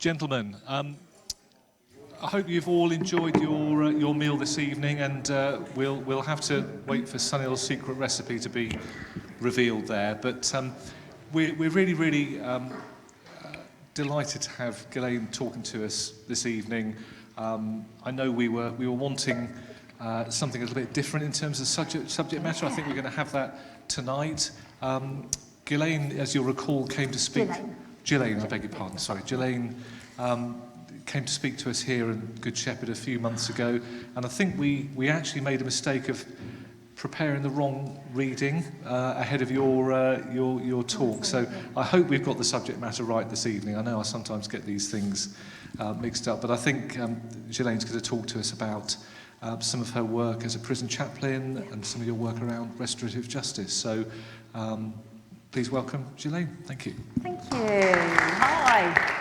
Gentlemen, I hope you've all enjoyed your meal this evening, and we'll have to wait for Sunil's secret recipe to be revealed there. But we're really delighted to have Gillaine talking to us this evening. I know we were wanting something a little bit different in terms of subject matter. I think we're going to have that tonight. Gillaine, as you'll recall, came to speak. Gillaine, I beg your pardon. Sorry, Gillaine came to speak to us here in Good Shepherd a few months ago, and I think we actually made a mistake of preparing the wrong reading ahead of your talk. So I hope we've got the subject matter right this evening. I know I sometimes get these things mixed up, but I think Gillaine's going to talk to us about some of her work as a prison chaplain and some of your work around restorative justice. So please welcome Gillaine. Thank you. Thank you. Hi.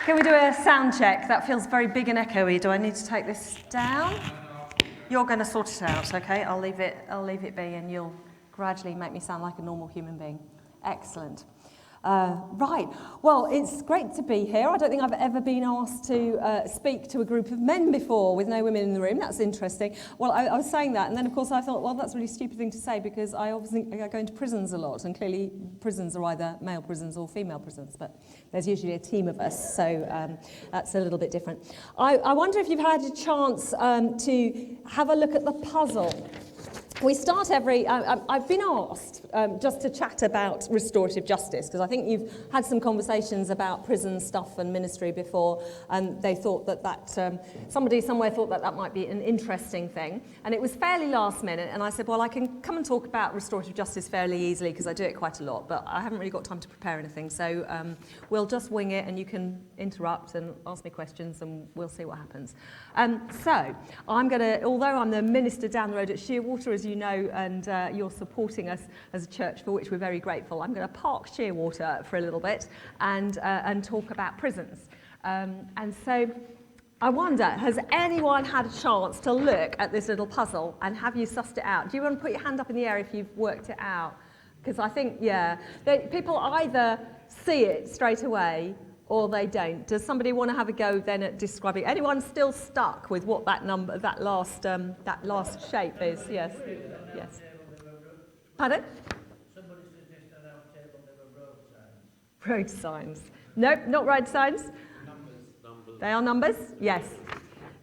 Can we do a sound check? That feels very big and echoey. Do I need to take this down? You're going to sort it out, okay? I'll leave it be, and you'll gradually make me sound like a normal human being. Excellent. Right. Well, it's great to be here. I don't think I've ever been asked to speak to a group of men before with no women in the room. That's interesting. Well, I was saying that, and then, of course, I thought, well, that's a really stupid thing to say, because I obviously go into prisons a lot, and clearly prisons are either male prisons or female prisons, but there's usually a team of us, so that's a little bit different. I wonder if you've had a chance to have a look at the puzzle. We start I've been asked just to chat about restorative justice, because I think you've had some conversations about prison stuff and ministry before, and they thought that somebody somewhere thought that might be an interesting thing. And it was fairly last minute, and I said, well, I can come and talk about restorative justice fairly easily, because I do it quite a lot, but I haven't really got time to prepare anything. So we'll just wing it, and you can interrupt and ask me questions, and we'll see what happens. So I'm going to, although I'm the minister down the road at Shearwater, as you know, and you're supporting us as a church, for which we're very grateful, I'm going to park Shearwater for a little bit and talk about prisons. And so I wonder, has anyone had a chance to look at this little puzzle, and have you sussed it out? Do you want to put your hand up in the air if you've worked it out? Because I think, people either see it straight away or they don't. Does somebody want to have a go then at describing? Anyone still stuck with what that last shape is? Yes. Yes. Pardon? Somebody suggested on our table there were road signs. Road signs. Nope, not road signs. Numbers. They are numbers. Yes.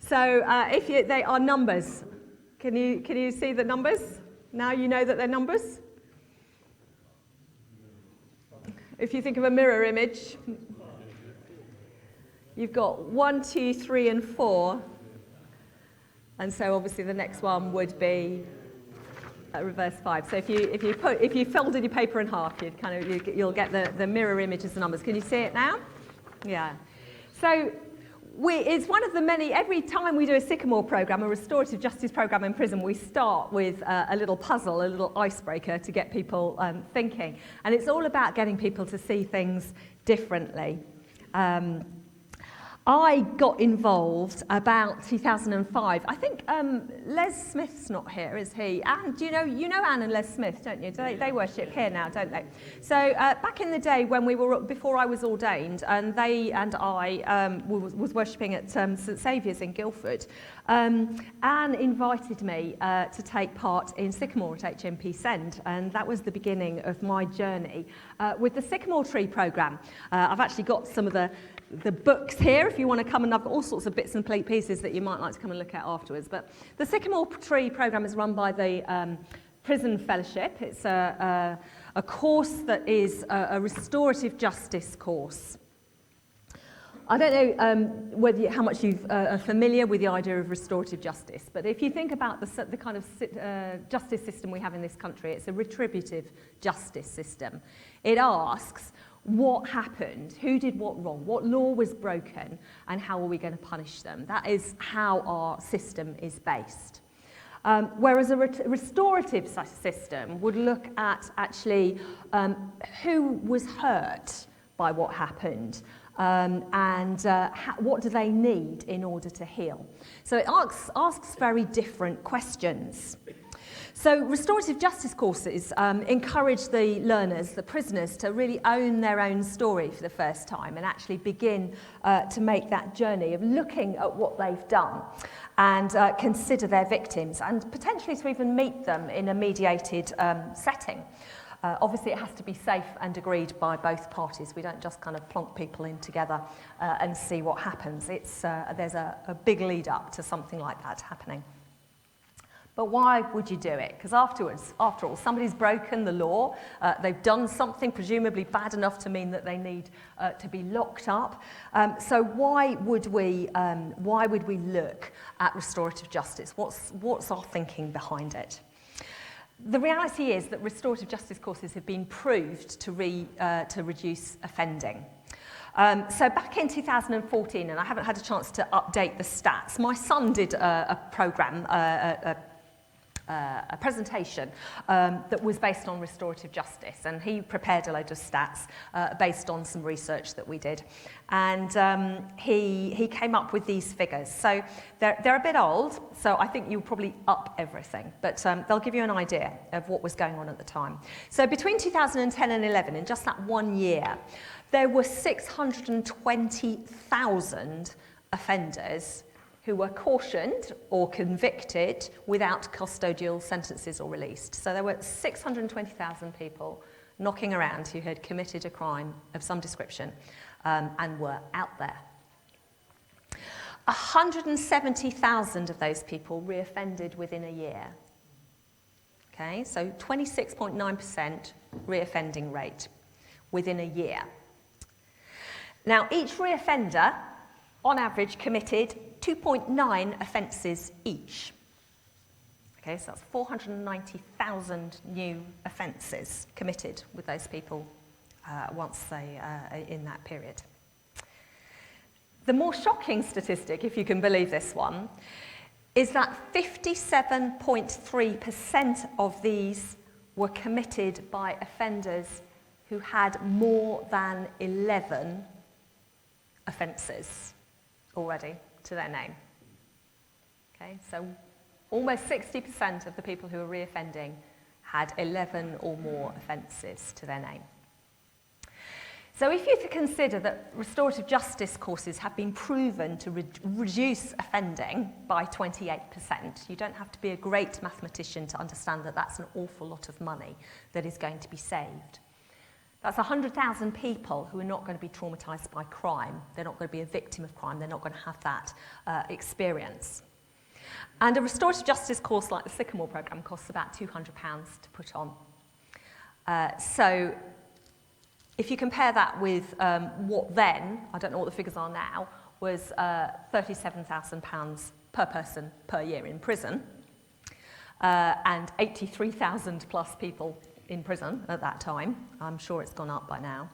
So they are numbers. Can you see the numbers? Now you know that they're numbers. If you think of a mirror image. You've got 1, 2, 3, and 4, and so obviously the next one would be reverse 5. So if you folded your paper in half, you'll get the mirror image as the numbers. Can you see it now? Yeah. So it's one of the many. Every time we do a Sycamore program, a restorative justice program in prison, we start with a little puzzle, a little icebreaker to get people thinking, and it's all about getting people to see things differently. I got involved about 2005. I think Les Smith's not here, is he? Anne, you know Anne and Les Smith, don't you? They worship here now, don't they? So back in the day when before I was ordained, and they and I was worshipping at St Saviour's in Guildford, Anne invited me to take part in Sycamore at HMP Send, and that was the beginning of my journey with the Sycamore Tree programme. I've actually got some of the books here if you want to come, and I've got all sorts of bits and pieces that you might like to come and look at afterwards. But the Sycamore Tree programme is run by the Prison Fellowship. It's a course that is a restorative justice course. I don't know how much you are familiar with the idea of restorative justice, but if you think about the kind of justice system we have in this country, it's a retributive justice system. It asks, what happened, who did what wrong, what law was broken, and how are we going to punish them? That is how our system is based. Whereas a restorative system would look at actually who was hurt by what happened, and what do they need in order to heal. So it asks very different questions. So restorative justice courses encourage the learners, the prisoners, to really own their own story for the first time and actually begin to make that journey of looking at what they've done and consider their victims and potentially to even meet them in a mediated setting. Obviously, it has to be safe and agreed by both parties. We don't just kind of plonk people in together and see what happens. There's a big lead up to something like that happening. But why would you do it? Because after all, somebody's broken the law. They've done something presumably bad enough to mean that they need to be locked up. So why would we look at restorative justice? What's our thinking behind it? The reality is that restorative justice courses have been proved to reduce offending. So back in 2014, and I haven't had a chance to update the stats, my son did a programme, a presentation that was based on restorative justice, and he prepared a load of stats based on some research that we did, and he came up with these figures. So they're a bit old, so I think you'll probably up everything, but they'll give you an idea of what was going on at the time. So between 2010 and 11, in just that 1 year, there were 620,000 offenders who were cautioned or convicted without custodial sentences or released. So there were 620,000 people knocking around who had committed a crime of some description and were out there. 170,000 of those people reoffended within a year. Okay, so 26.9% reoffending rate within a year. Now, each reoffender, on average, committed 2.9 offences each. Okay, so that's 490,000 new offences committed with those people once they in that period. The more shocking statistic, if you can believe this one, is that 57.3% of these were committed by offenders who had more than 11 offences already to their name. Okay, so almost 60% of the people who were reoffending had 11 or more offences to their name. So if you consider that restorative justice courses have been proven to reduce offending by 28%, you don't have to be a great mathematician to understand that that's an awful lot of money that is going to be saved. That's 100,000 people who are not going to be traumatised by crime. They're not going to be a victim of crime. They're not going to have that experience. And a restorative justice course like the Sycamore programme costs about £200 to put on. So if you compare that with what then, I don't know what the figures are now, was £37,000 per person per year in prison, and 83,000 plus people in prison at that time. I'm sure it's gone up by now.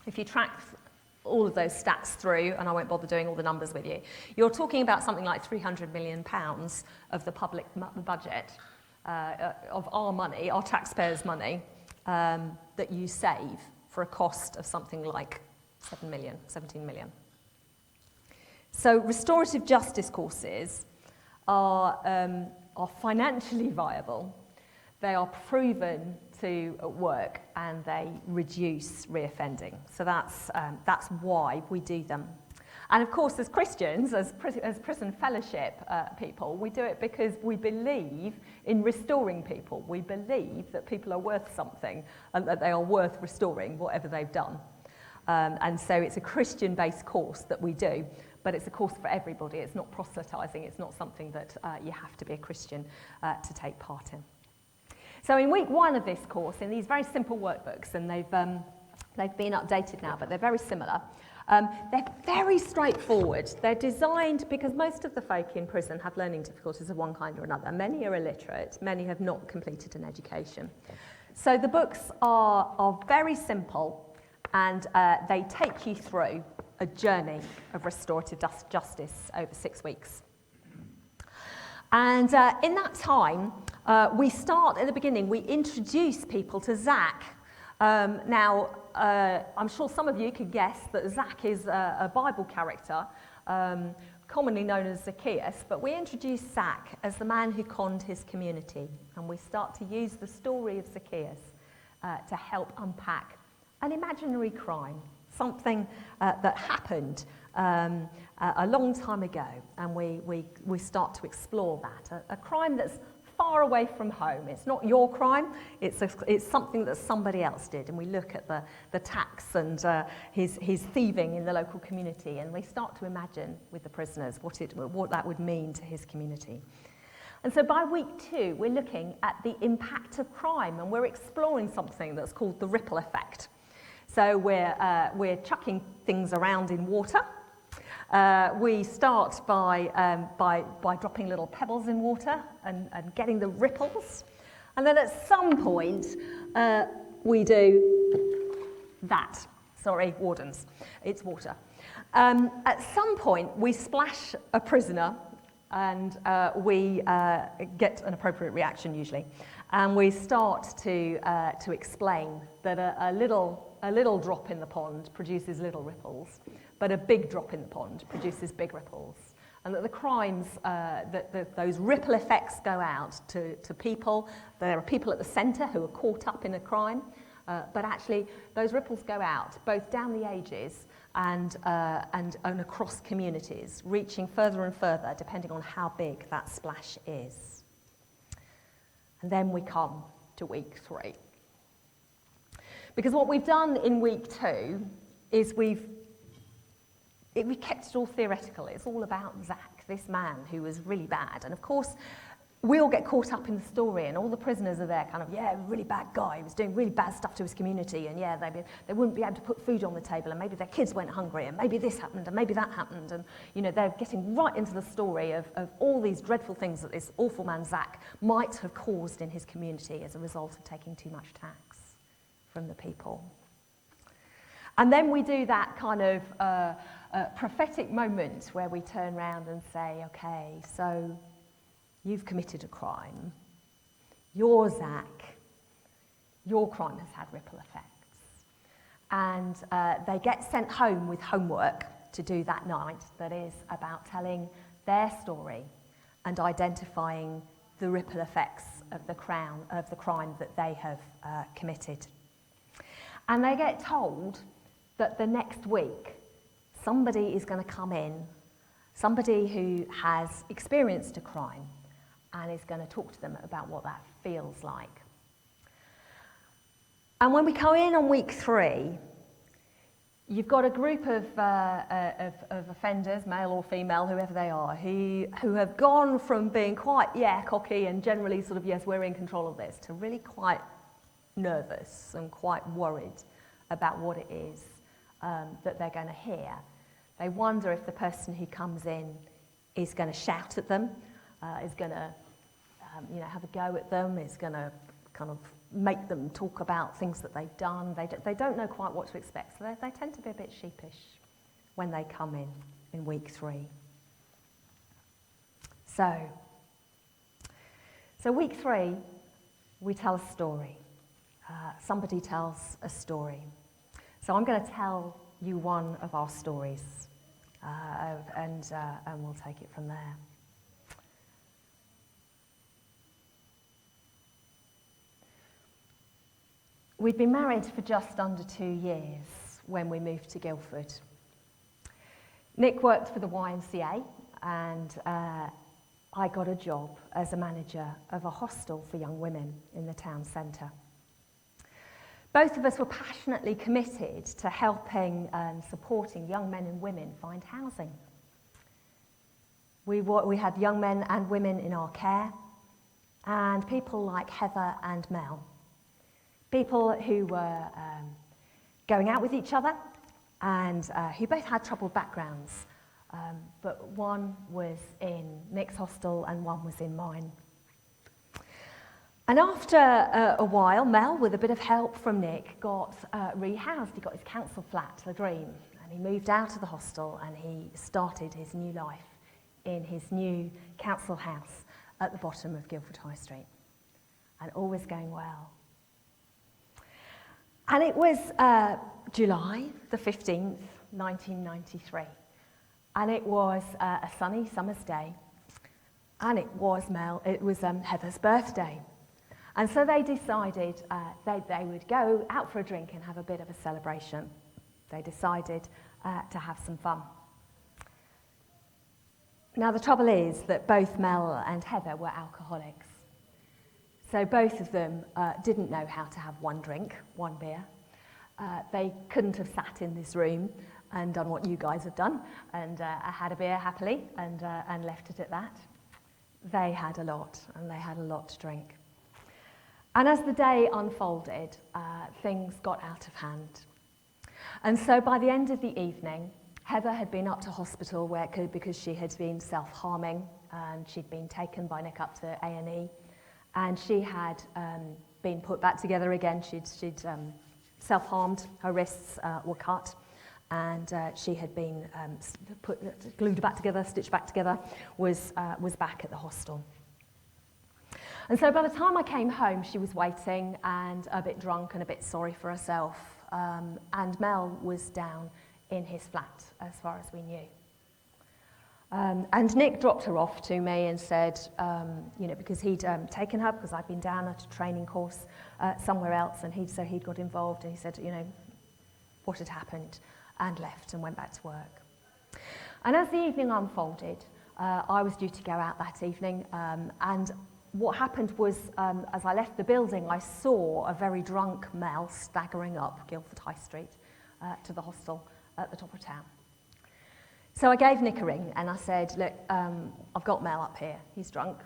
If you track all of those stats through, and I won't bother doing all the numbers with you, you're talking about something like £300 million of the public budget, of our money, our taxpayers' money, that you save for a cost of something like 17 million. So restorative justice courses are financially viable. They are proven to work and they reduce reoffending. So that's why we do them. And of course, as Christians, as prison fellowship people, we do it because we believe in restoring people. We believe that people are worth something and that they are worth restoring, whatever they've done. And so it's a Christian-based course that we do, but it's a course for everybody. It's not proselytising. It's not something that you have to be a Christian to take part in. So in week 1 of this course, in these very simple workbooks, and they've been updated now, but they're very similar, they're very straightforward. They're designed because most of the folk in prison have learning difficulties of one kind or another. Many are illiterate, many have not completed an education. So the books are very simple, and they take you through a journey of restorative justice over 6 weeks. And in that time, we start at the beginning, we introduce people to Zach. Now, I'm sure some of you could guess that Zach is a Bible character commonly known as Zacchaeus, but we introduce Zac as the man who conned his community, and we start to use the story of Zacchaeus to help unpack an imaginary crime, something that happened a long time ago, and we start to explore that, a crime that's far away from home. It's not your crime, it's something that somebody else did, and we look at the tax and his thieving in the local community, and we start to imagine with the prisoners what that would mean to his community. And so by week 2, we're looking at the impact of crime, and we're exploring something that's called the ripple effect. So we're chucking things around in water. We start by dropping little pebbles in water and getting the ripples. And then at some point, we do that. Sorry, wardens, it's water. At some point, we splash a prisoner, and we get an appropriate reaction usually. And we start to explain that a little drop in the pond produces little ripples, but a big drop in the pond produces big ripples. And that the crimes, those ripple effects go out to people. There are people at the centre who are caught up in a crime, but actually those ripples go out both down the ages and across communities, reaching further and further depending on how big that splash is. And then we come to week 3. Because what we've done in week 2 is we kept it all theoretical. It's all about Zac, this man who was really bad. And of course, we all get caught up in the story, and all the prisoners are there kind of, yeah, really bad guy. He was doing really bad stuff to his community, and yeah, they wouldn't be able to put food on the table, and maybe their kids went hungry, and maybe this happened, and maybe that happened. And, you know, they're getting right into the story of all these dreadful things that this awful man Zac might have caused in his community as a result of taking too much tax from the people. And then we do that kind of prophetic moment where we turn around and say, okay, so you've committed a crime. You're Zac. Your crime has had ripple effects. And they get sent home with homework to do that night that is about telling their story and identifying the ripple effects of the crime that they have committed. And they get told that the next week somebody is going to come in, somebody who has experienced a crime, and is going to talk to them about what that feels like. And when we go in on week 3, you've got a group of offenders, male or female, whoever they are, who have gone from being quite, cocky and generally sort of, yes, we're in control of this, to really quite nervous and quite worried about what it is that they're going to hear. They wonder if the person who comes in is going to shout at them, is going to have a go at them, is going to kind of make them talk about things that they've done. They don't know quite what to expect, so they tend to be a bit sheepish when they come in week 3. So week 3, we tell a story. Somebody tells a story. So I'm going to tell you one of our stories, and we'll take it from there. We'd been married for just under 2 years when we moved to Guildford. Nick worked for the YMCA, and I got a job as a manager of a hostel for young women in the town centre. Both of us were passionately committed to helping and supporting young men and women find housing. We had young men and women in our care, and people like Heather and Mel. People who were going out with each other and who both had troubled backgrounds, but one was in Nick's hostel and one was in mine. And after a while, Mel, with a bit of help from Nick, got rehoused. He got his council flat, The Dream, and he moved out of the hostel and he started his new life in his new council house at the bottom of Guildford High Street. And all was going well. And it was July the 15th, 1993. And it was a sunny summer's day, and it was Heather's birthday. And so they decided they would go out for a drink and have a bit of a celebration. They decided to have some fun. Now, the trouble is that both Mel and Heather were alcoholics. So both of them didn't know how to have one drink, one beer. They couldn't have sat in this room and done what you guys have done and had a beer happily and left it at that. They had a lot, and they had a lot to drink. And as the day unfolded, things got out of hand. And so by the end of the evening, Heather had been up to hospital because she had been self-harming, and she'd been taken by Nick up to A&E, and she had been put back together again. She'd self-harmed, her wrists were cut, and she had been glued back together, stitched back together, was back at the hostel. And so by the time I came home, she was waiting and a bit drunk and a bit sorry for herself, and Mel was down in his flat, as far as we knew. And Nick dropped her off to me and said, because he'd taken her, because I'd been down at a training course somewhere else, and he'd got involved, and he said, what had happened, and left and went back to work. And as the evening unfolded, I was due to go out that evening, and what happened was, as I left the building, I saw a very drunk Mel staggering up Guildford High Street to the hostel at the top of town. So I gave Nick a ring and I said, look, I've got Mel up here. He's drunk.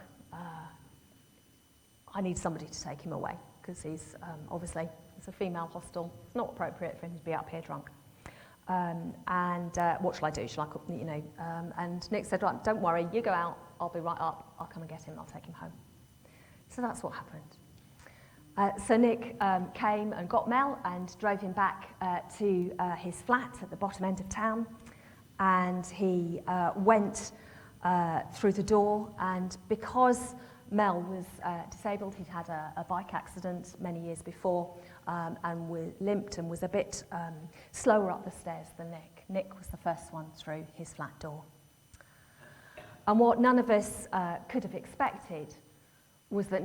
I need somebody to take him away because he's obviously, it's a female hostel. It's not appropriate for him to be up here drunk. And what shall I do? Shall I, and Nick said, right, don't worry, you go out. I'll be right up. I'll come and get him. I'll take him home. So that's what happened. So Nick came and got Mel and drove him back to his flat at the bottom end of town. And he went through the door, and because Mel was disabled, he'd had a bike accident many years before, and limped and was a bit slower up the stairs than Nick. Nick was the first one through his flat door. And what none of us could have expected was that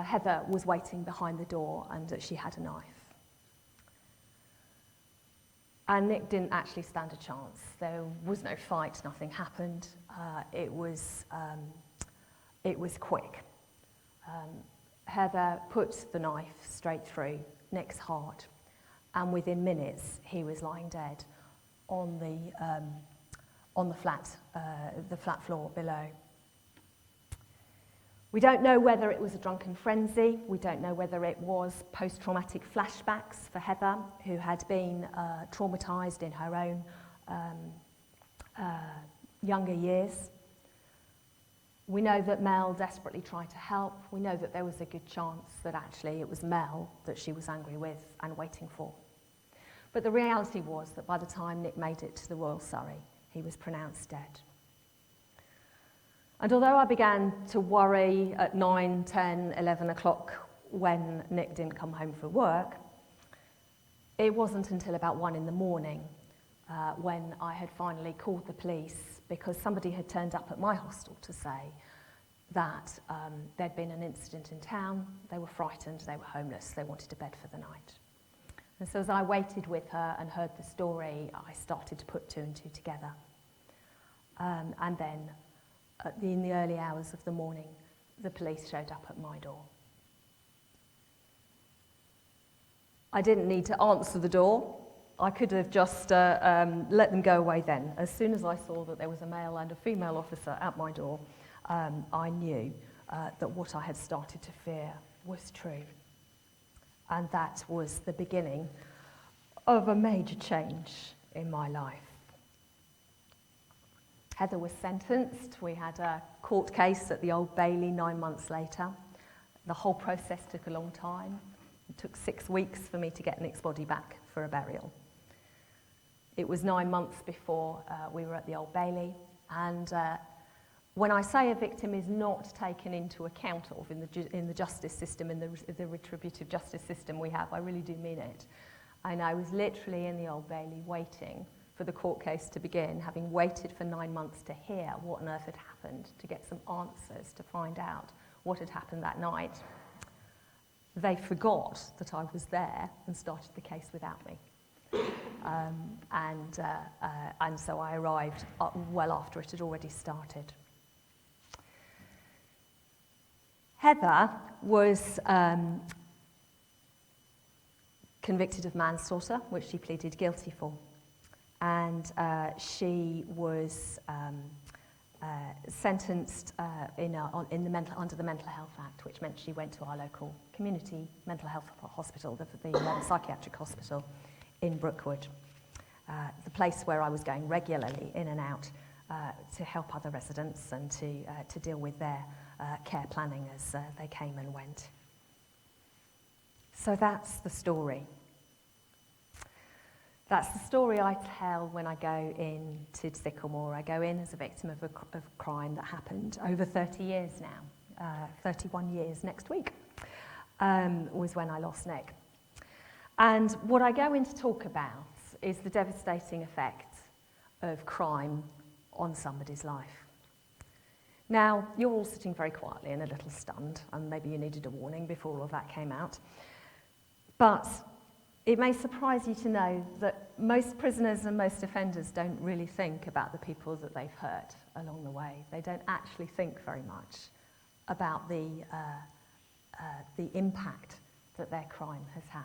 Heather was waiting behind the door and that she had a knife. And Nick didn't actually stand a chance. There was no fight, nothing happened. It was quick. Heather put the knife straight through Nick's heart, and within minutes he was lying dead on the flat floor below. We don't know whether it was a drunken frenzy. We don't know whether it was post-traumatic flashbacks for Heather, who had been traumatised in her own younger years. We know that Mel desperately tried to help. We know that there was a good chance that actually it was Mel that she was angry with and waiting for. But the reality was that by the time Nick made it to the Royal Surrey, he was pronounced dead. And although I began to worry at 9, 10, 11 o'clock when Nick didn't come home from work, it wasn't until about 1 in the morning when I had finally called the police, because somebody had turned up at my hostel to say that there'd been an incident in town, they were frightened, they were homeless, they wanted a bed for the night. And so as I waited with her and heard the story, I started to put 2 and 2 together. And then in the early hours of the morning, the police showed up at my door. I didn't need to answer the door. I could have just let them go away then. As soon as I saw that there was a male and a female officer at my door, I knew that what I had started to fear was true. And that was the beginning of a major change in my life. Heather was sentenced. We had a court case at the Old Bailey 9 months later. The whole process took a long time. It took 6 weeks for me to get Nick's body back for a burial. It was 9 months before we were at the Old Bailey. And when I say a victim is not taken into account of in the justice system, in the retributive justice system we have, I really do mean it. And I was literally in the Old Bailey waiting for the court case to begin, having waited for 9 months to hear what on earth had happened, to get some answers, to find out what had happened that night, they forgot that I was there and started the case without me. And so I arrived well after it had already started. Heather was convicted of manslaughter, which she pleaded guilty for. And she was sentenced under the Mental Health Act, which meant she went to our local community mental health hospital, the psychiatric hospital in Brookwood, the place where I was going regularly in and out to help other residents and to deal with their care planning as they came and went. So that's the story. That's the story I tell when I go into Sycamore. I go in as a victim of a crime that happened over 30 years now. 31 years next week was when I lost Nick. And what I go in to talk about is the devastating effect of crime on somebody's life. Now, you're all sitting very quietly and a little stunned, and maybe you needed a warning before all of that came out. But it may surprise you to know that most prisoners and most offenders don't really think about the people that they've hurt along the way. They don't actually think very much about the impact that their crime has had.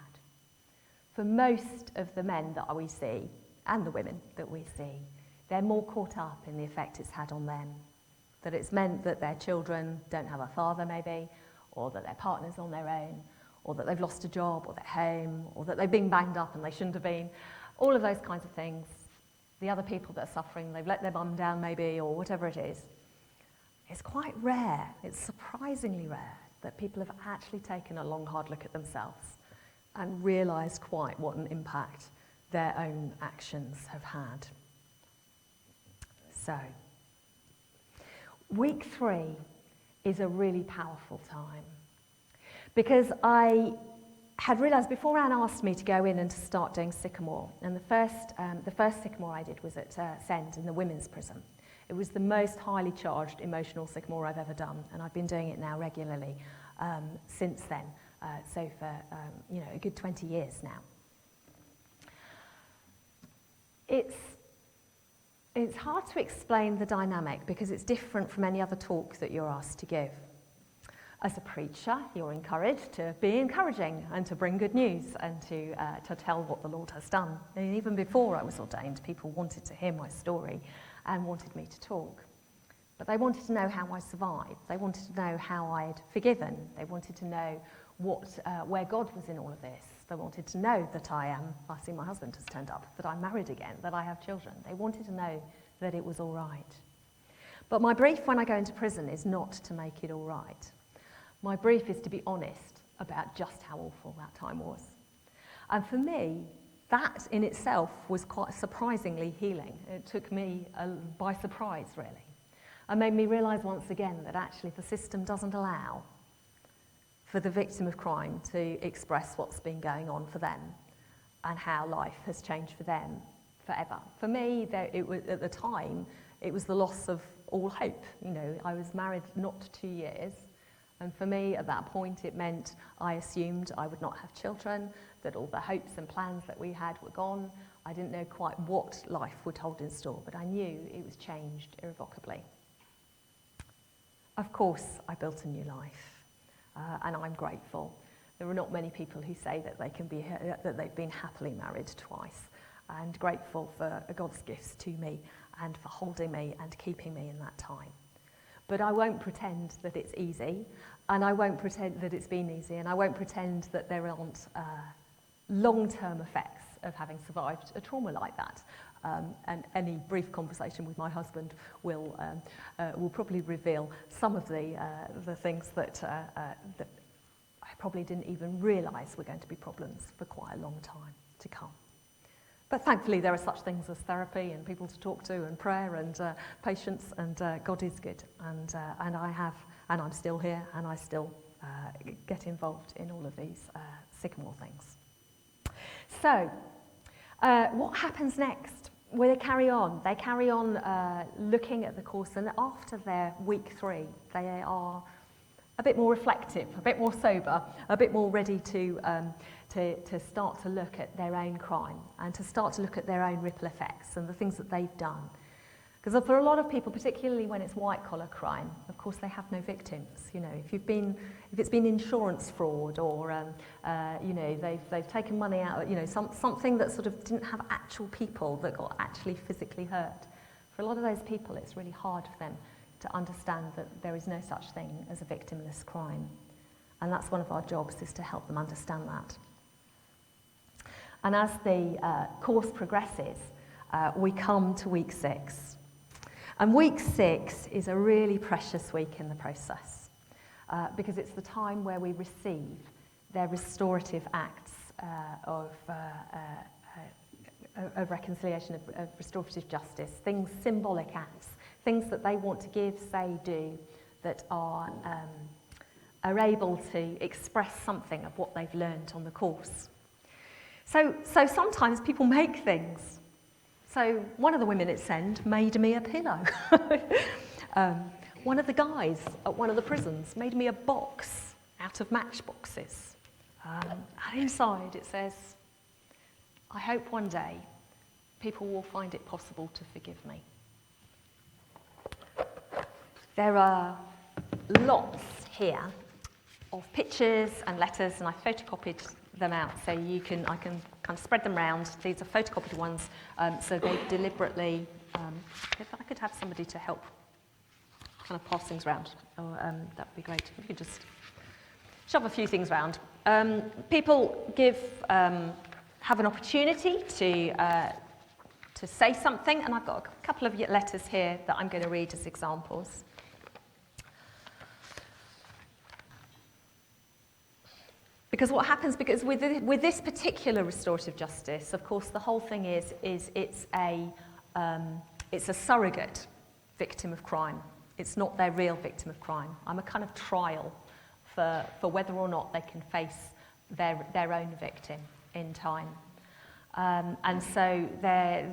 For most of the men that we see, and the women that we see, they're more caught up in the effect it's had on them. That it's meant that their children don't have a father maybe, or that their partner's on their own, or that they've lost a job, or their home, or that they've been banged up and they shouldn't have been. All of those kinds of things. The other people that are suffering, they've let their mum down maybe, or whatever it is. It's quite rare, it's surprisingly rare, that people have actually taken a long, hard look at themselves and realised quite what an impact their own actions have had. So, week 3 is a really powerful time, because I had realised before Anne asked me to go in and to start doing Sycamore, and the first Sycamore I did was at Send in the women's prison. It was the most highly charged emotional Sycamore I've ever done, and I've been doing it now regularly since then, so for a good 20 years now. It's hard to explain the dynamic because it's different from any other talk that you're asked to give. As a preacher, you're encouraged to be encouraging and to bring good news and to tell what the Lord has done. And even before I was ordained, people wanted to hear my story and wanted me to talk. But they wanted to know how I survived. They wanted to know how I'd forgiven. They wanted to know where God was in all of this. They wanted to know that I see my husband has turned up, that I'm married again, that I have children. They wanted to know that it was all right. But my brief when I go into prison is not to make it all right. My brief is to be honest about just how awful that time was. And for me, that in itself was quite surprisingly healing. It took me by surprise, really, and made me realise once again that actually the system doesn't allow for the victim of crime to express what's been going on for them and how life has changed for them forever. For me, at the time, it was the loss of all hope. I was married not 2 years, and for me, at that point, it meant I assumed I would not have children, that all the hopes and plans that we had were gone. I didn't know quite what life would hold in store, but I knew it was changed irrevocably. Of course, I built a new life. And I'm grateful. There are not many people who say that that they've been happily married twice, and grateful for God's gifts to me and for holding me and keeping me in that time. But I won't pretend that it's easy, and I won't pretend that it's been easy, and I won't pretend that there aren't long-term effects of having survived a trauma like that. And any brief conversation with my husband will probably reveal some of the things that I probably didn't even realise were going to be problems for quite a long time to come. But thankfully there are such things as therapy and people to talk to and prayer and patience, and God is good, and I'm still here, and I still get involved in all of these Sycamore things. So what happens next? well, they carry on. They carry on looking at the course, and after their week 3, they are a bit more reflective, a bit more sober, a bit more ready to start to look at their own crime and to start to look at their own ripple effects and the things that they've done. Because for a lot of people, particularly when it's white-collar crime, of course they have no victims. You know, if it's been insurance fraud or you know, they've taken money out, you know, something that sort of didn't have actual people that got actually physically hurt. For a lot of those people, it's really hard for them to understand that there is no such thing as a victimless crime. And that's one of our jobs, is to help them understand that. And as the course progresses, we come to week 6. And week 6 is a really precious week in the process because it's the time where we receive their restorative acts of reconciliation, of restorative justice, things, symbolic acts, things that they want to give, say, do, that are able to express something of what they've learned on the course. So sometimes people make things. So one of the women at Send made me a pillow. One of the guys at one of the prisons made me a box out of matchboxes. And inside it says, "I hope one day people will find it possible to forgive me." There are lots here of pictures and letters, and I photocopied them out so I can kind of spread them round. These are photocopied ones, so they deliberately, if I could have somebody to help kind of pass things round, that would be great. If you could just shove a few things round. People have an opportunity to say something, and I've got a couple of letters here that I'm going to read as examples. Because what happens, because with this particular restorative justice, of course, the whole thing is it's a surrogate victim of crime. It's not their real victim of crime. I'm a kind of trial for whether or not they can face their own victim in time. And so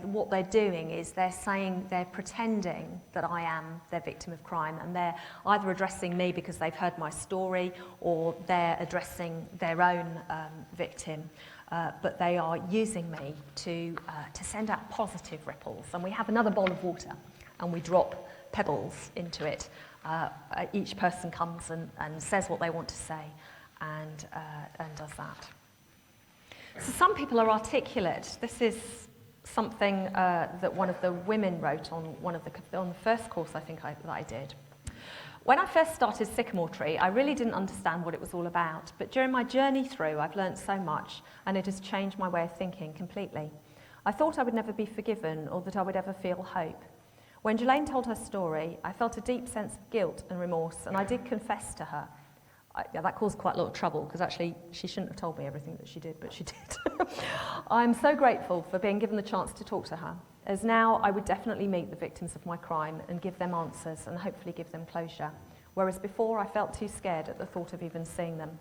what they're doing is they're pretending that I am their victim of crime, and they're either addressing me because they've heard my story, or they're addressing their own victim. But they are using me to send out positive ripples. And we have another bowl of water, and we drop pebbles into it. Each person comes and says what they want to say, and does that. So some people are articulate. This is something that one of the women wrote on the first course I think that I did. When I first started Sycamore Tree, I really didn't understand what it was all about. But during my journey through, I've learned so much, and it has changed my way of thinking completely. I thought I would never be forgiven, or that I would ever feel hope. When Gillaine told her story, I felt a deep sense of guilt and remorse, and I did confess to her. That caused quite a lot of trouble, because actually she shouldn't have told me everything that she did, but she did. I'm so grateful for being given the chance to talk to her, as now I would definitely meet the victims of my crime and give them answers and hopefully give them closure, whereas before I felt too scared at the thought of even seeing them.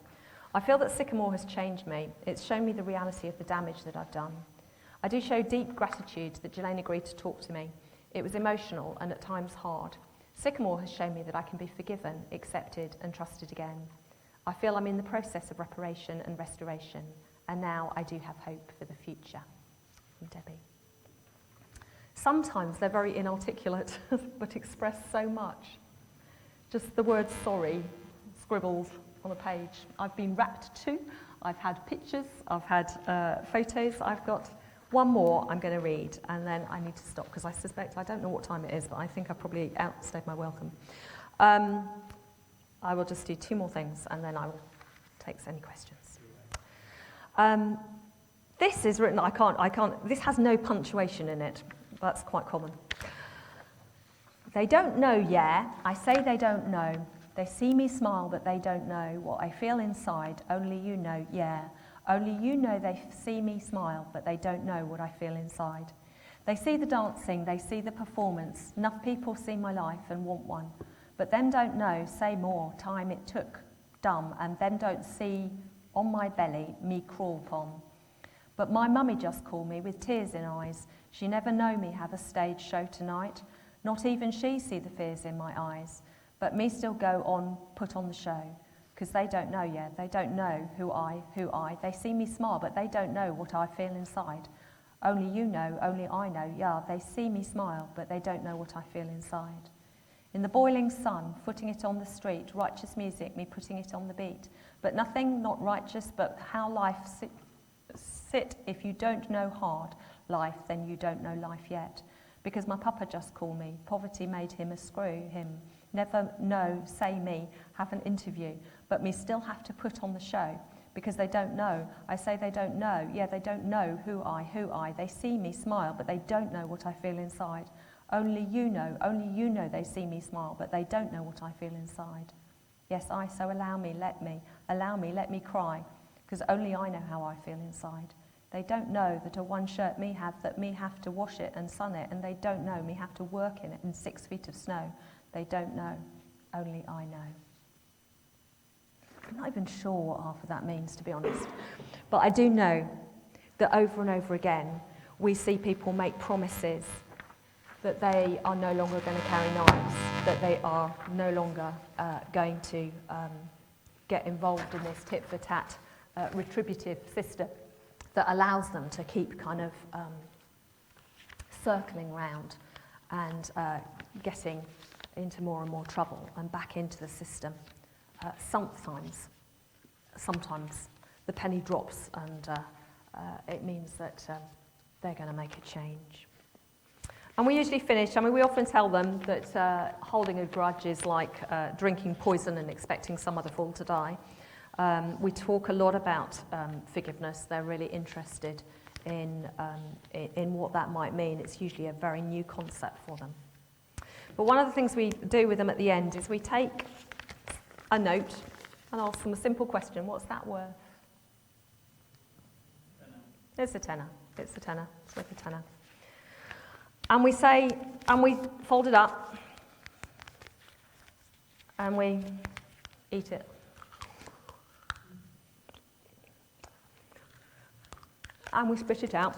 I feel that Sycamore has changed me. It's shown me the reality of the damage that I've done. I do show deep gratitude that Gillaine agreed to talk to me. It was emotional and at times hard. Sycamore has shown me that I can be forgiven, accepted and trusted again. I feel I'm in the process of reparation and restoration, and now I do have hope for the future. From Debbie. Sometimes they're very inarticulate, but express so much. Just the word sorry scribbled on a page. I've been wrapped too. I've had pictures, I've had photos. I've got one more I'm going to read, and then I need to stop because I suspect, I don't know what time it is, but I think I've probably outstayed my welcome. I will just do 2 more things, and then I will take any questions. This is written, I can't, this has no punctuation in it. That's quite common. They don't know, yeah. I say they don't know. They see me smile, but they don't know what I feel inside. Only you know, yeah. Only you know they see me smile, but they don't know what I feel inside. They see the dancing, they see the performance. Enough people see my life and want one. But them don't know, say more, time it took, dumb, and them don't see on my belly me crawl upon. But my mummy just called me with tears in eyes. She never know me have a stage show tonight. Not even she see the fears in my eyes. But me still go on, put on the show. Because they don't know yet. They don't know who I. They see me smile, but they don't know what I feel inside. Only you know, only I know. Yeah, they see me smile, but they don't know what I feel inside. In the boiling sun, footing it on the street, righteous music, me putting it on the beat. But nothing not righteous, but how life sit if you don't know hard life, then you don't know life yet. Because my papa just called me, poverty made him a screw, him. Never know, say me, have an interview, but me still have to put on the show. Because they don't know. I say they don't know. Yeah, they don't know who I. They see me smile, but they don't know what I feel inside. Only you know they see me smile, but they don't know what I feel inside. Yes, so allow me, let me cry, because only I know how I feel inside. They don't know that a one shirt me have to wash it and sun it, and they don't know me have to work in it in 6 feet of snow. They don't know. Only I know. I'm not even sure what half of that means, to be honest. But I do know that over and over again, we see people make promises that they are no longer going to carry knives, that they are no longer going to get involved in this tit-for-tat retributive system that allows them to keep kind of circling round and getting into more and more trouble and back into the system. Sometimes the penny drops and it means that they're going to make a change. And we usually finish, we often tell them that holding a grudge is like drinking poison and expecting some other fool to die. We talk a lot about forgiveness. They're really interested in what that might mean. It's usually a very new concept for them. But one of the things we do with them at the end is we take a note and ask them a simple question. What's that worth? It's a tenner. It's worth a tenner. And we say, and we fold it up and we eat it. And we spit it out.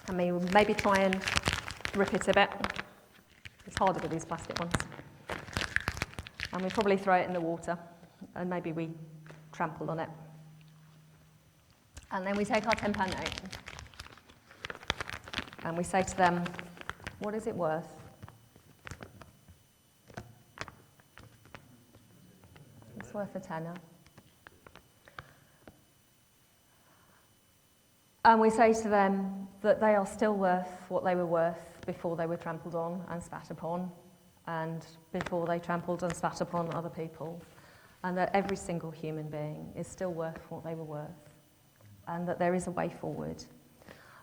And we maybe try and rip it a bit. It's harder with these plastic ones. And we probably throw it in the water, and maybe we trample on it. And then we take our £10 note, and we say to them, what is it worth? It's worth a tenner. And we say to them that they are still worth what they were worth before they were trampled on and spat upon, and before they trampled and spat upon other people, and that every single human being is still worth what they were worth, and that there is a way forward,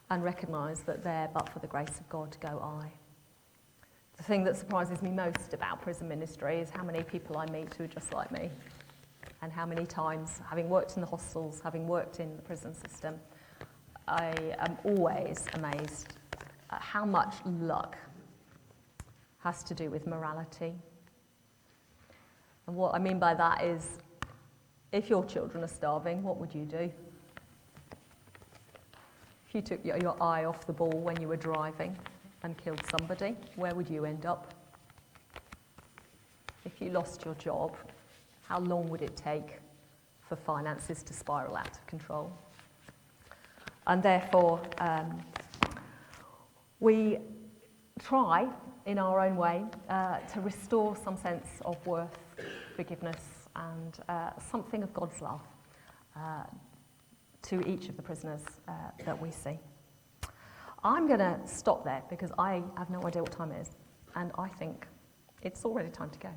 and recognise that there, but for the grace of God, go I. The thing that surprises me most about prison ministry is how many people I meet who are just like me, and how many times, having worked in the hostels, having worked in the prison system, I am always amazed at how much luck has to do with morality. And what I mean by that is, if your children are starving, what would you do? If you took your eye off the ball when you were driving and killed somebody, where would you end up? If you lost your job, how long would it take for finances to spiral out of control? And therefore, we try, in our own way, to restore some sense of worth, forgiveness, and something of God's love to each of the prisoners that we see. I'm going to stop there because I have no idea what time it is, and I think it's already time to go.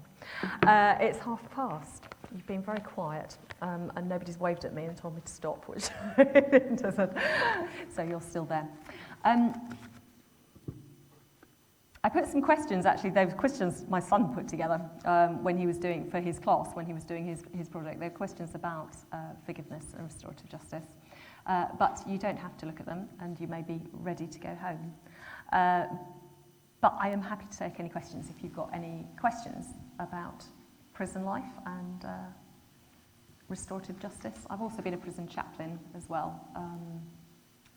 It's past. You've been very quiet, and nobody's waved at me and told me to stop, which doesn't. So you're still there. I put some questions, actually, those questions my son put together when he was doing, for his class, when he was doing his project. They're questions about forgiveness and restorative justice. But you don't have to look at them, and you may be ready to go home. But I am happy to take any questions if you've got any questions about prison life and restorative justice. I've also been a prison chaplain as well,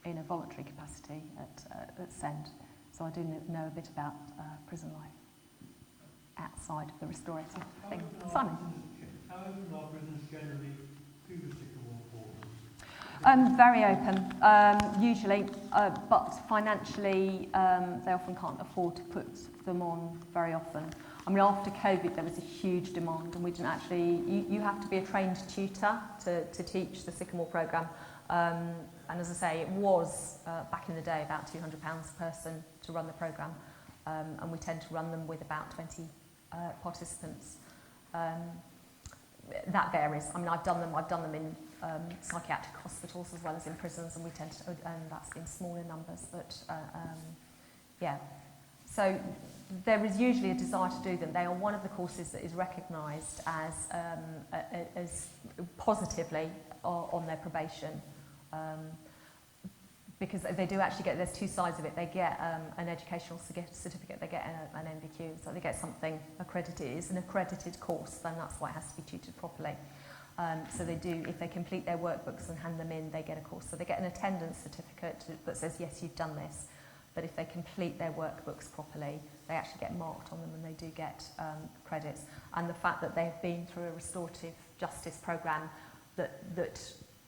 in a voluntary capacity at Send. So I do know a bit about prison life outside of the restorative thing. Simon? How open are prisons generally to the sycamore courses? Very open, usually, but financially they often can't afford to put them on very often. I mean, after COVID there was a huge demand, and we didn't actually, you have to be a trained tutor to teach the Sycamore programme, and as I say, it was back in the day about £200 a person to run the programme, and we tend to run them with about 20 participants. That varies. I mean, I've done them in psychiatric hospitals as well as in prisons, and and that's been smaller numbers, but yeah. So there is usually a desire to do them. They are one of the courses that is recognised as positively on their probation, because they do actually get, there's two sides of it. They get an educational certificate, they get an NVQ, so they get something accredited. It's an accredited course, then that's why it has to be tutored properly. So they do, if they complete their workbooks and hand them in, they get a course. So they get an attendance certificate that says, yes, you've done this. But if they complete their workbooks properly, they actually get marked on them, and they do get credits. And the fact that they've been through a restorative justice programme, that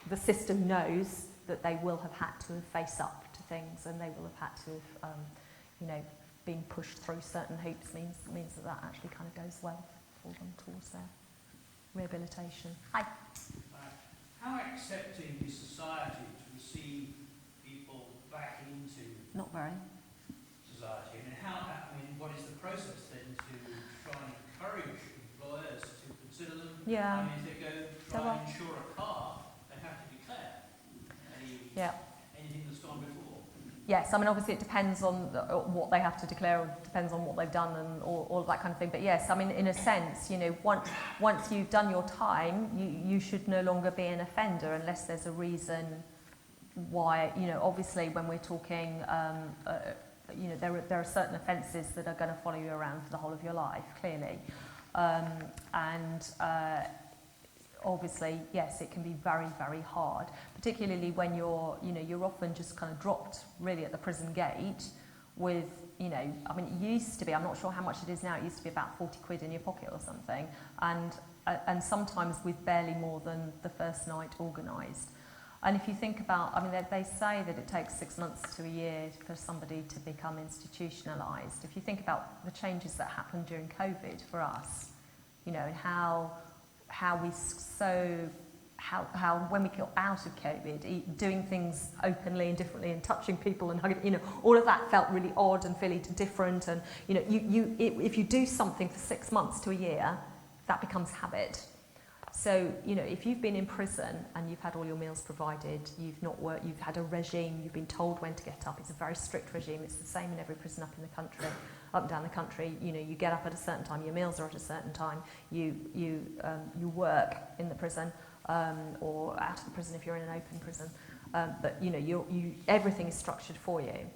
the system knows that they will have had to face up to things, and they will have had to have, been pushed through certain hoops, means that actually kind of goes well for them towards their rehabilitation. Hi. How accepting is society to receive people back into Not very. society? What is the process then to try and encourage employers to consider them? Yeah. I mean, if they go try and insure a car, they have to declare anything that's gone before. Yes, I mean, obviously it depends on what they have to declare, or depends on what they've done and all of that kind of thing. But yes, I mean, in a sense, once you've done your time, you should no longer be an offender unless there's a reason why. Obviously when we're talking, there are certain offences that are going to follow you around for the whole of your life, clearly. Obviously, yes, it can be very, very hard, particularly when you're often just kind of dropped really at the prison gate with, I mean, it used to be, I'm not sure how much it is now, it used to be about 40 quid in your pocket or something, and sometimes with barely more than the first night organised. And if you think about, I mean, they say that it takes 6 months to a year for somebody to become institutionalised. If you think about the changes that happened during COVID for us, and how when we got out of COVID, doing things openly and differently and touching people and hugging, all of that felt really odd and fairly different. And if you do something for 6 months to a year, that becomes habit. So if you've been in prison and you've had all your meals provided, you've not worked, you've had a regime, you've been told when to get up. It's a very strict regime. It's the same in every prison up and down the country. You get up at a certain time, your meals are at a certain time, you work in the prison, or out of the prison if you're in an open prison, but everything is structured for you.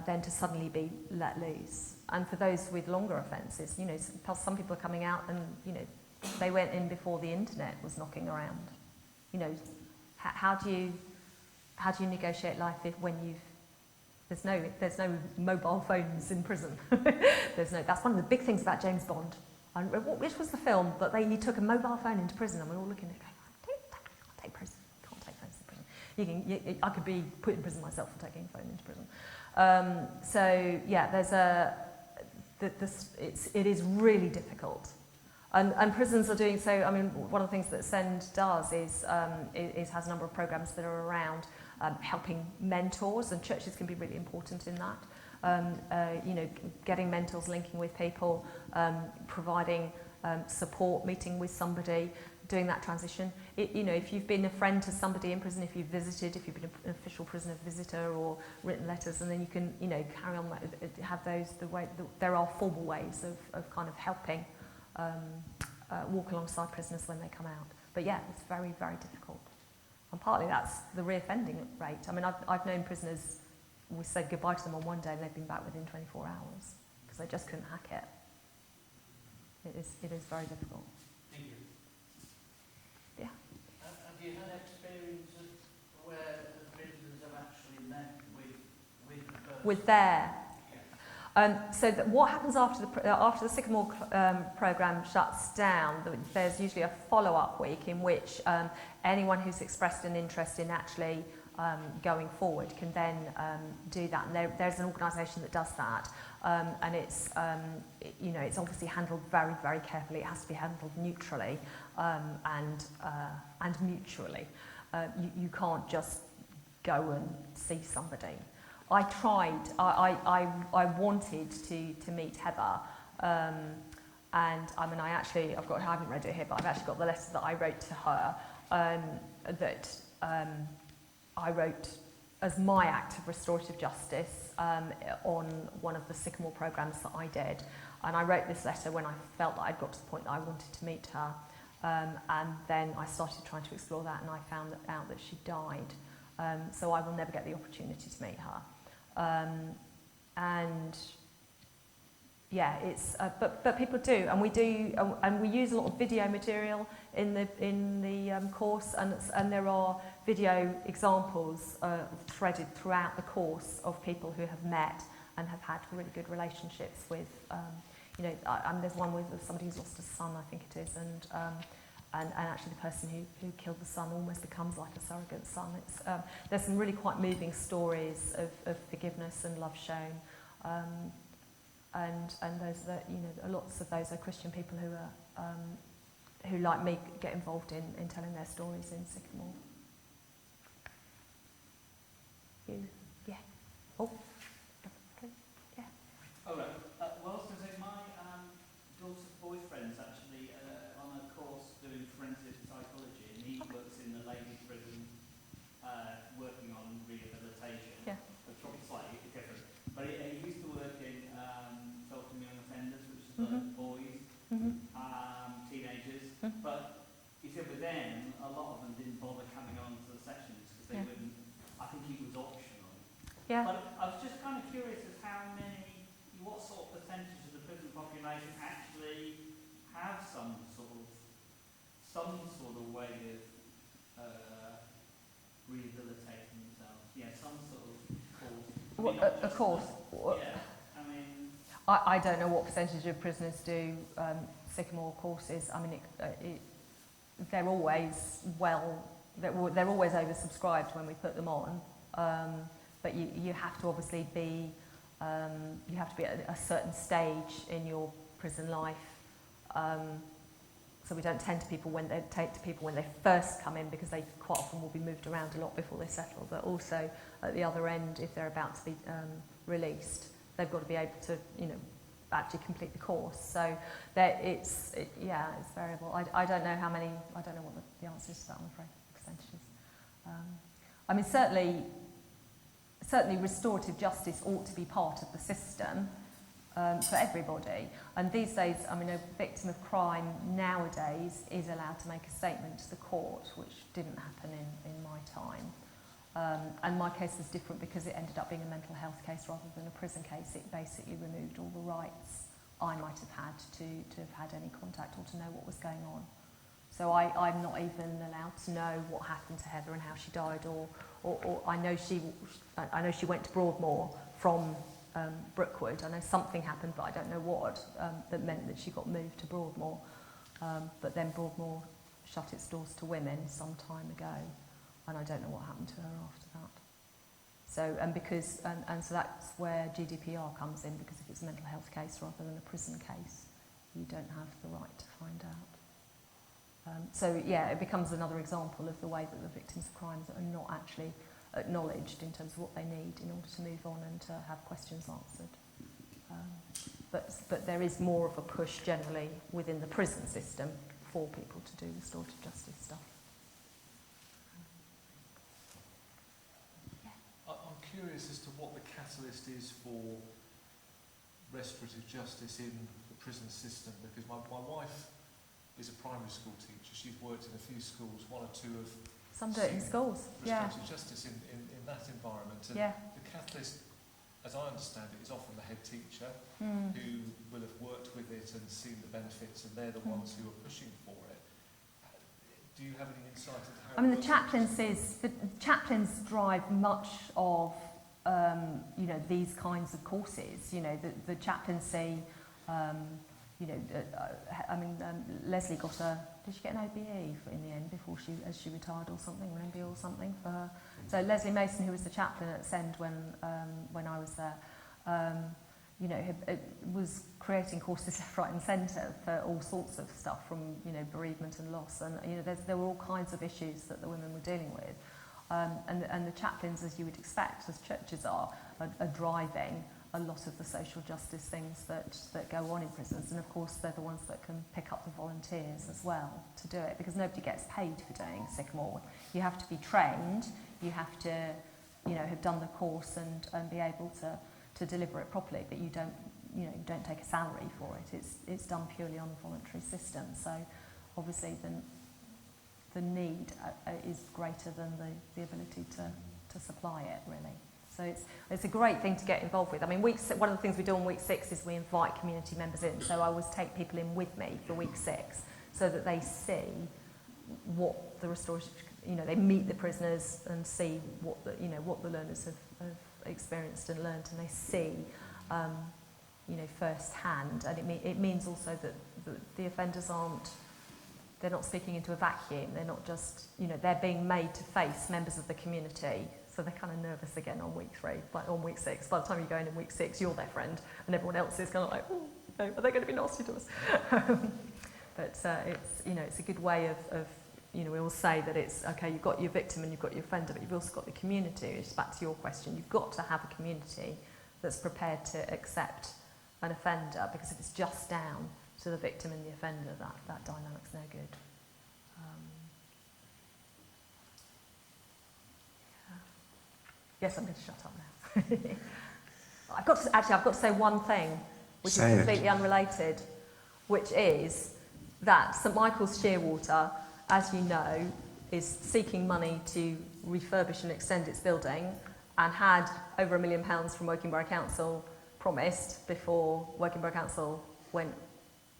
Then to suddenly be let loose, and for those with longer offences, some people are coming out and they went in before the internet was knocking around. How do you negotiate life when there's no mobile phones in prison? That's one of the big things about James Bond. Which was the film that he took a mobile phone into prison, and we're all looking at it going, can't take phones in prison. I could be put in prison myself for taking a phone into prison. It is really difficult. And prisons are doing so. I mean, one of the things that Send does is has a number of programs that are around helping mentors, and churches can be really important in that. Getting mentors, linking with people, providing support, meeting with somebody, doing that transition. If you've been a friend to somebody in prison, if you've been an official prisoner visitor or written letters, and then you can, carry on, have those, there are formal ways of kind of helping walk alongside prisoners when they come out. But yeah, it's very, very difficult. And partly that's the reoffending rate. I mean, I've known prisoners, we said goodbye to them on one day and they've been back within 24 hours because they just couldn't hack it. It is very difficult. Thank you. Have you had experience of where the prisoners have actually met with the person? With their... So what happens after the Sycamore programme shuts down, there's usually a follow-up week in which anyone who's expressed an interest in actually going forward can then do that. And there's an organisation that does that, and it's it's obviously handled very, very carefully. It has to be handled neutrally and mutually. You can't just go and see somebody. I tried. I wanted to meet Heather, and I mean I haven't read it here, but I've actually got the letter that I wrote to her that I wrote as my act of restorative justice on one of the Sycamore programmes that I did, and I wrote this letter when I felt that I'd got to the point that I wanted to meet her, and then I started trying to explore that, and I found out that she died. So I will never get the opportunity to meet her. And yeah, it's but people do, and we do, and we use a lot of video material in the course, and there are video examples threaded throughout the course of people who have met and have had really good relationships with, there's one with somebody who's lost a son, I think it is, and actually the person who killed the son almost becomes like a surrogate son. It's, there's some really quite moving stories of forgiveness and love shown, and those that lots of those are Christian people who like me get involved in telling their stories in Sycamore. Yeah. Oh. Okay. Yeah. Oh, right. Well, I was going to say, my daughter's boyfriend's actually on a course doing forensic psychology, and he works in the ladies' prison, working on rehabilitation. Yeah. It's probably slightly different. But he used to work in children and young offenders, which is Mhm. like boys, teenagers. Mhm. But he said with them, a lot of them didn't bother coming on to the sessions because they Yeah. wouldn't. I think it was optional. Yeah. But I was just kind of curious as what sort of percentage of the prison population actually have some sort of way of rehabilitating themselves. Yeah, some sort of course. I mean, not A just course. Yeah, I mean. I don't know what percentage of prisoners do Sycamore courses. I mean, they're always they're always oversubscribed when we put them on. But you have to obviously be at a certain stage in your prison life. So we don't take to people when they first come in, because they quite often will be moved around a lot before they settle. But also at the other end, if they're about to be released, they've got to be able to actually complete the course. So it's variable. I don't know how many. I don't know what the answer is to that, I'm afraid. Percentages. I mean, certainly restorative justice ought to be part of the system for everybody. And these days, I mean, a victim of crime nowadays is allowed to make a statement to the court, which didn't happen in my time. And my case was different because it ended up being a mental health case rather than a prison case. It basically removed all the rights I might have had to have had any contact or to know what was going on. So I'm not even allowed to know what happened to Heather and how she died, or I know she went to Broadmoor from Brookwood. I know something happened, but I don't know what, that meant that she got moved to Broadmoor. But then Broadmoor shut its doors to women some time ago, and I don't know what happened to her after that. So, so that's where GDPR comes in, because if it's a mental health case rather than a prison case, you don't have the right to find out. It becomes another example of the way that the victims of crimes are not actually acknowledged in terms of what they need in order to move on and to have questions answered. But there is more of a push generally within the prison system for people to do restorative justice stuff. I'm curious as to what the catalyst is for restorative justice in the prison system, because my wife is a primary school teacher. She's worked in a few schools, one or two of Some do it in schools. restorative justice in that environment. And the catalyst, as I understand it, is often the head teacher who will have worked with it and seen the benefits, and they're the ones who are pushing for it. Do do you have any insight into how? I mean, the chaplains drive much of, these kinds of courses. The chaplaincy, Leslie got did she get an OBE in the end as she retired or something, an MBE or something for her? So Leslie Mason, who was the chaplain at Send when I was there, was creating courses left, right and centre for all sorts of stuff from, bereavement and loss. And, there were all kinds of issues that the women were dealing with. And the chaplains, as you would expect, as churches are driving a lot of the social justice things that go on in prisons. And of course, they're the ones that can pick up the volunteers as well to do it, because nobody gets paid for doing Sycamore. You have to be trained, you have to, have done the course and be able to deliver it properly, but you don't take a salary for it. It's done purely on a voluntary system. So obviously the need is greater than the ability to supply it, really. So it's a great thing to get involved with. I mean, one of the things we do on week 6 is we invite community members in. So I always take people in with me for week 6 so that they see what the restorative, they meet the prisoners and see what the learners have experienced and learned, and they see, firsthand. And it means also that the offenders they're not speaking into a vacuum. They're not just, they're being made to face members of the community. So they're kind of nervous again on week 3, but on week 6. By the time you go in week 6, you're their friend, and everyone else is kind of like, are they going to be nasty to us? But it's a good way of we all say that it's, okay, you've got your victim and you've got your offender, but you've also got the community. It's back to your question. You've got to have a community that's prepared to accept an offender, because if it's just down to the victim and the offender, that dynamic's no good. Yes, I'm going to shut up now. I've got to say one thing, which is completely unrelated, which is that St Michael's Shearwater, as you know, is seeking money to refurbish and extend its building, and had over £1 million from Woking Borough Council promised before Woking Borough Council went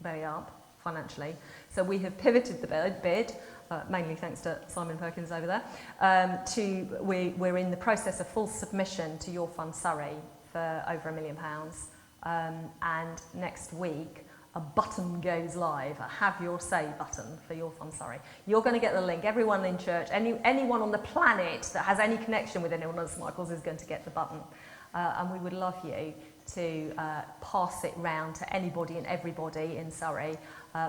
belly up financially. So we have pivoted the bid, mainly thanks to Simon Perkins over there, we're in the process of full submission to Your Fund Surrey for over £1 million. And next week, a button goes live, a Have Your Say button for Your Fund Surrey. You're going to get the link. Everyone in church, anyone on the planet that has any connection with anyone at St Michael's is going to get the button. And we would love you to pass it round to anybody and everybody in Surrey,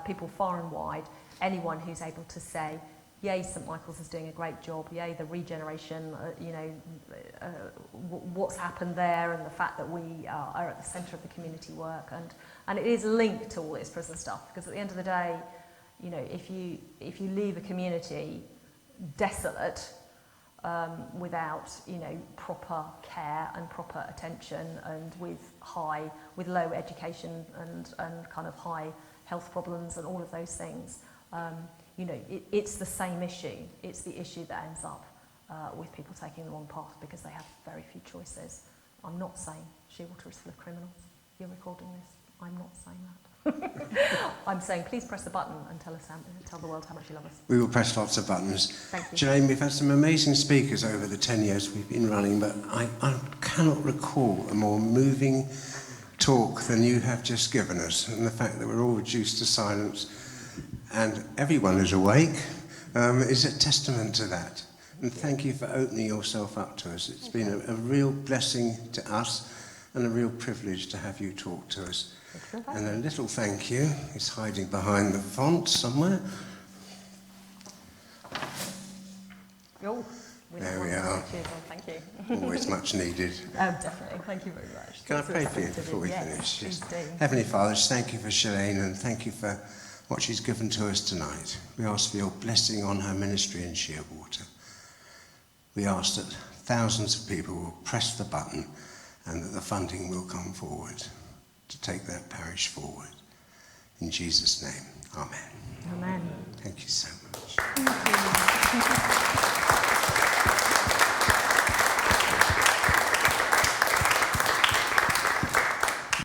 people far and wide, anyone who's able to say, yay, St Michael's is doing a great job, yay, the regeneration, what's happened there, and the fact that we are at the centre of the community work, and it is linked to all this prison stuff, because at the end of the day, if you leave a community desolate, without proper care and proper attention, and with low education and kind of high health problems and all of those things, it's the same issue. It's the issue that ends up with people taking the wrong path because they have very few choices. I'm not saying Shearwater is full of criminals. You're recording this. I'm not saying that. I'm saying please press the button and tell the world how much you love us. We will press lots of buttons. Thank you. Gillaine, we've had some amazing speakers over the 10 years we've been running, but I cannot recall a more moving talk than you have just given us, and the fact that we're all reduced to silence and everyone is awake is a testament to that. And thank you for opening yourself up to us. It's been a real blessing to us and a real privilege to have you talk to us. And a little thank you is hiding behind the font somewhere. There we are. Thank you. Always much needed. Definitely. Thank you very much. Can I pray for you before we finish? Yes, please do. Heavenly Father, just thank you for Gillaine, and thank you for what she's given to us tonight. We ask for your blessing on her ministry in Shearwater. We ask that thousands of people will press the button and that the funding will come forward to take that parish forward. In Jesus' name, amen. Amen. Thank you so much.